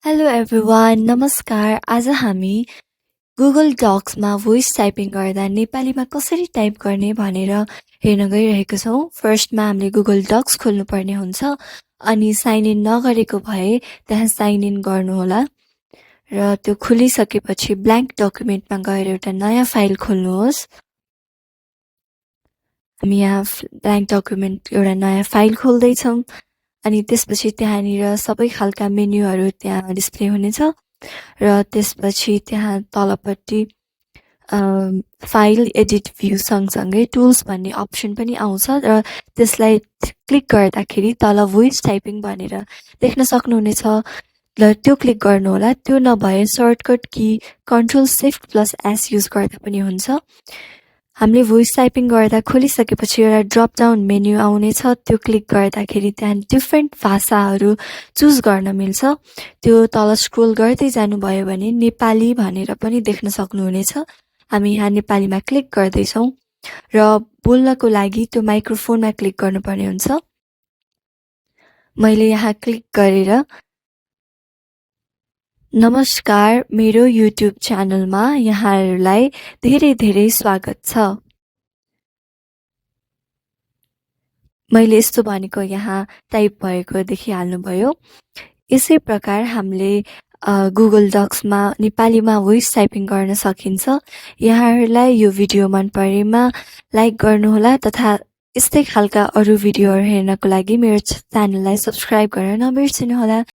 Hello everyone नमस्कार। आज हामी गुगल डक्समा भोइस टाइपिङ गर्दा नेपालीमा कसरी टाइप गर्ने भनेर हेर्न गइरहेको छौँ। फर्स्टमा हामीले गुगल डक्स खोल्नुपर्ने हुन्छ अनि साइन इन नगरेको भए त्यहाँ साइन इन गर्नुहोला र त्यो खुलिसकेपछि ब्ल्याङ्क डकुमेन्टमा गएर एउटा नयाँ फाइल खोल्नुहोस्। हामी यहाँ ब्ल्याङ्क डकुमेन्ट एउटा नयाँ फाइल खोल्दैछौँ अनि त्यसपछि त्यहाँनिर सबै खालका मेन्युहरू त्यहाँ डिस्प्ले हुनेछ र त्यसपछि त्यहाँ तलपट्टि फाइल एडिट भ्यू सँगसँगै टुल्स भन्ने अप्सन पनि आउँछ र त्यसलाई क्लिक गर्दाखेरि तल भोइस टाइपिङ भनेर देख्न सक्नुहुनेछ र त्यो क्लिक गर्नुहोला। त्यो नभए सर्टकट की Ctrl+Shift+S युज गर्दा पनि हुन्छ। हामीले भोइस टाइपिङ गर्दा खोलिसकेपछि एउटा ड्रप डाउन मेन्यु आउनेछ। त्यो क्लिक गर्दाखेरि त्यहाँ डिफ्रेन्ट भाषाहरू चुज गर्न मिल्छ। त्यो तल स्क्रोल गर्दै जानुभयो भने नेपाली भनेर पनि देख्न सक्नुहुनेछ। हामी यहाँ नेपालीमा क्लिक गर्दैछौँ र बोल्नको लागि त्यो माइक्रोफोनमा क्लिक गर्नुपर्ने हुन्छ। मैले यहाँ क्लिक गरेर नमस्कार, मेरो युट्युब च्यानलमा यहाँहरूलाई धेरै धेरै स्वागत छ। मैले यस्तो भनेको यहाँ टाइप भएको देखिहाल्नुभयो। यसै प्रकार हामीले गुगल डक्समा नेपालीमा भोइस टाइपिङ गर्न सकिन्छ। यहाँहरूलाई यो भिडियो मन परेमा लाइक गर्नुहोला तथा यस्तै खालका अरू भिडियोहरू हेर्नको लागि मेरो च्यानललाई सब्स्क्राइब गर्न नबिर्सिनुहोला।